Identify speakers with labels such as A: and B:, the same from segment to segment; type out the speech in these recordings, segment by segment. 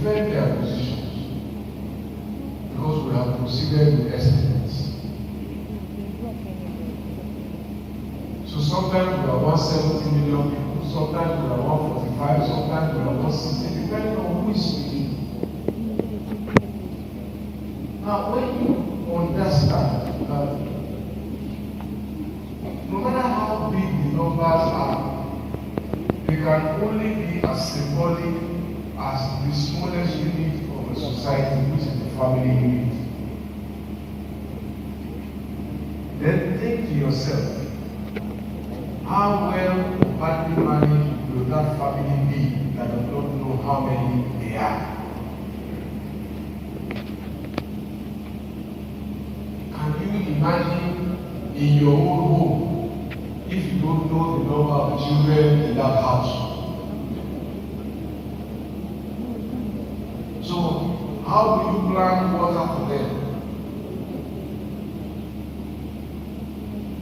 A: defend their positions because we have proceeded with estimates. So sometimes we are 170 million people, sometimes we are 145, sometimes we are 160, depending on who is speaking. Now, when you understand that no matter how big the numbers are, they can only be as symbolic as the smallest unit of a society, which is the family unit. Then think to yourself, how well or badly managed will that family be that you don't know how many they are? Can you imagine in your own home if you don't know the number of children in that house? So, how do you plan water for them?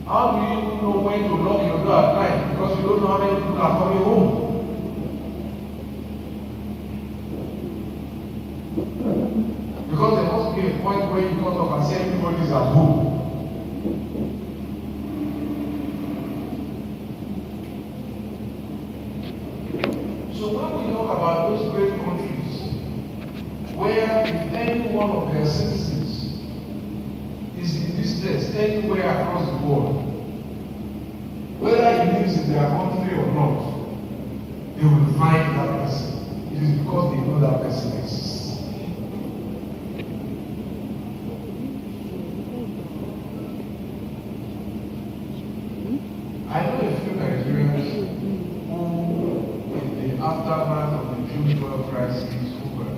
A: How do you know when to lock your door at night because you don't know how many people are coming home? Because there must be a point where you cut off and say everybody is at home. So when we talk about those great countries where if any one of their citizens is in distress anywhere across the world, whether he lives in their country or not, they will find that person. It is because they know that person exists. I know a few Nigerians who, in the aftermath of the June 12 crisis, who were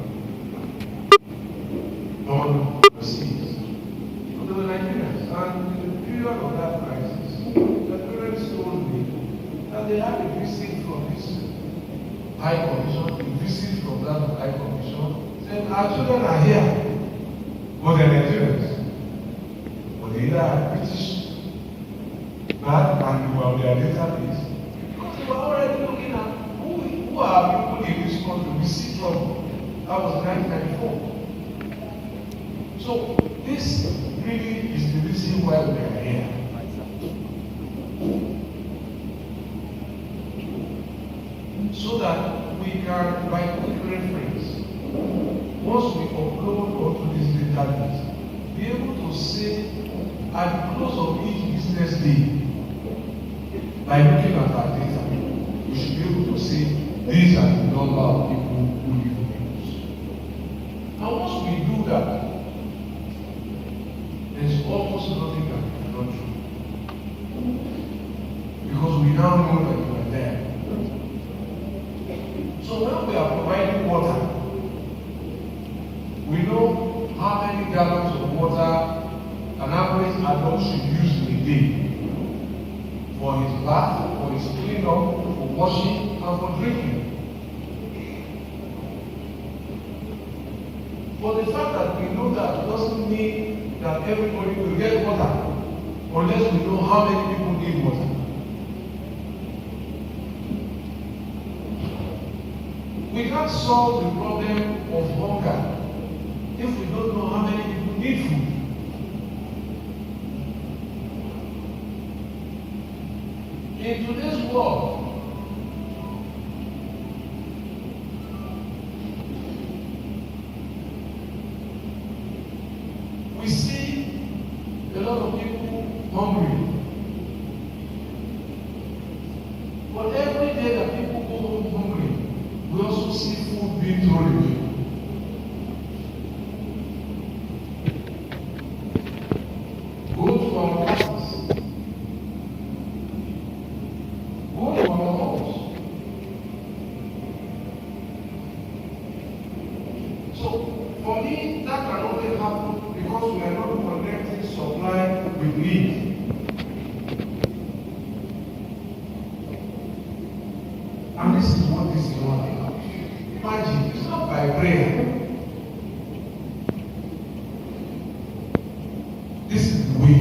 A: born overseas. They were Nigerians, and in the period of that crisis, the parents told me that they had a visit from this High Commission, a visit from that High Commission, saying our children are here, but they're Nigerians. But they either are British bad and they were on their database. Because they were already looking at who are people in this country we see trouble. That was 1994. So this really is the reason why we are here. So that we can, by quick reference, once we upload onto this database, be able to say at the close of each business day, by looking at our data, we should be able to say these are the number of people who live in use. And once we do that, there's almost nothing that we cannot do. Because we now know that you are there. So when we are providing water, we know how many gallons of water an average adult should use in a day. For his bath, for his cleaning up, for washing, and for drinking. But the fact that we know that doesn't mean that everybody will get water unless we know how many people need water. We can't solve the problem of hunger if we don't know how many people need food. In today's world, we see a lot of people hungry. But every day that people go home hungry, we also see food being thrown away. Go to our classes. Go to our homes. So, for me, that can only happen because we are not connecting supply with need. And this is what this is all about. Imagine, it's not by prayer. This is the way.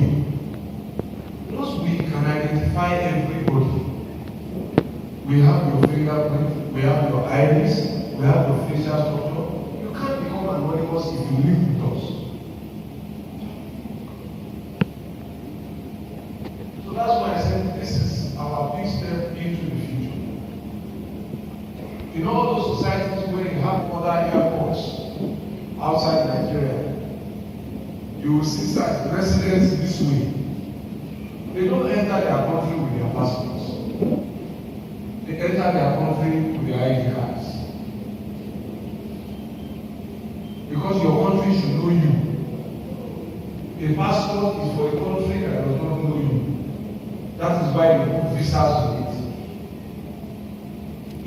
A: Once we can identify everybody, we have your fingerprint, we have your IDs, we have your facial structure, those societies where you have other airports outside Nigeria, you will see that residents this way. They don't enter their country with their passports. They enter their country with their ID cards. Because your country should know you. A passport is for a country that does not know you. That is why they put visas on it.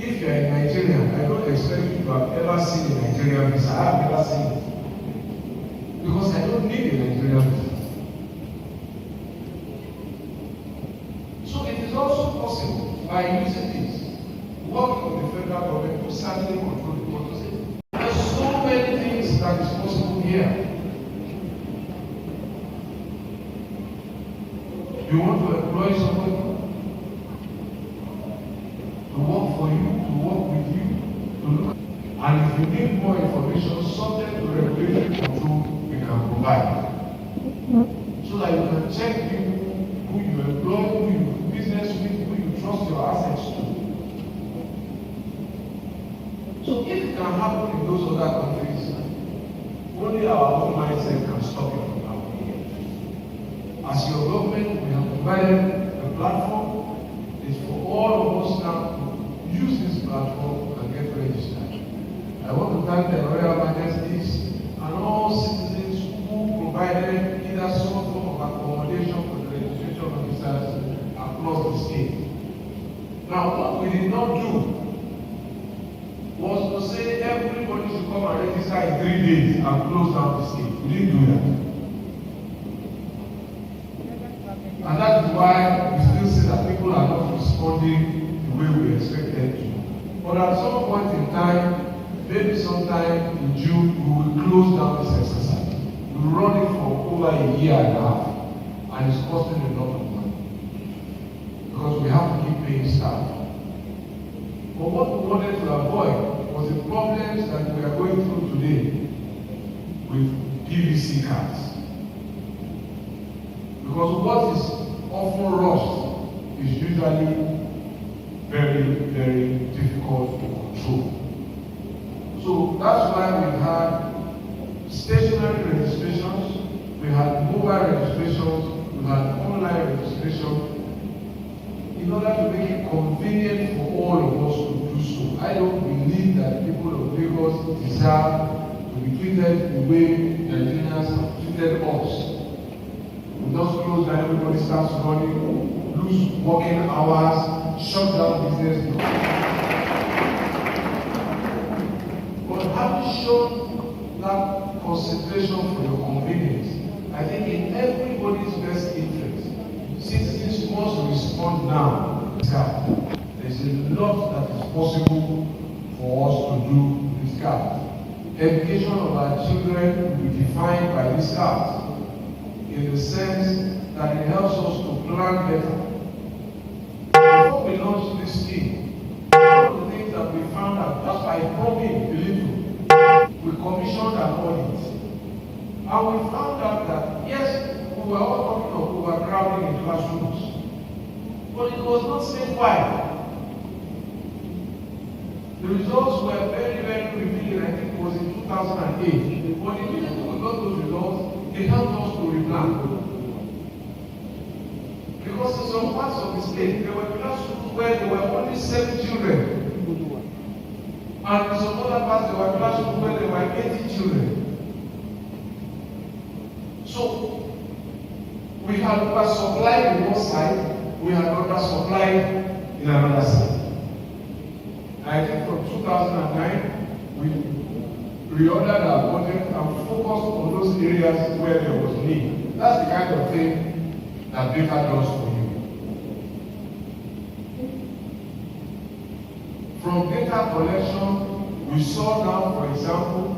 A: If you are in Nigeria, I don't expect you to have ever seen a Nigerian visa. I have never seen it. Because I don't need a Nigerian visa. So it is also possible by using this, working with the federal government to certainly control the process. There are so many things that is possible here. You want to employ somebody to work for you, to work with you, to look. And if you need more information, subject to regulatory control, we can provide. So that you can check who you employ, who you do business with, who you trust your assets to. So if it can happen in those other countries, only our own mindset can stop it from happening here. As your government, we have provided a platform. It's for all of us now to use this platform and get registered. I want to thank the Royal Majesties and all citizens who provided either some form of accommodation for the registration officers across the state. Now, what we did not do was to say everybody should come and register in 3 days and close down the state. We didn't do that. And that is why we still see that people are not responding the way we expected to. But at some point in time, maybe sometime in June, we will close down this exercise. We will run it for over a year and a half, and it's costing a lot of money. Because we have to keep paying staff. But what we wanted to avoid was the problems that we are going through today with PVC cards. Because what is often rushed is usually very, very difficult to control. So that's why we had stationary registrations, we had mobile registrations, we had online registration, in order to make it convenient for all of us to do so. I don't believe that people of Lagos deserve to be treated the way Nigerians have treated us. We just close down, everybody starts running, lose working hours, shut down business. But having shown that consideration for your convenience, I think in everybody's best interest, citizens must respond now. There's a lot that is possible for us to do with this card. Education of our children will be defined by this card, in the sense that it helps us to plan better. Before we launched this scheme, one of the things that we found out just by probing a little, we commissioned an audit. And we found out that, yes, we were all talking of overcrowding in classrooms, but it was not statewide. The results were very, very revealing. I think it was in 2008. But immediately we got those results, it helped us to replan. Because in some parts of the state, there were classrooms where there were only 7 children. And in some other parts, there were classrooms where there were 80 children. So, we had oversupplied in one side, we had undersupplied in another side. I think from 2009, we reordered our budget and focused on those areas where there was need. That's the kind of thing that data does for you. From data collection, we saw now, for example,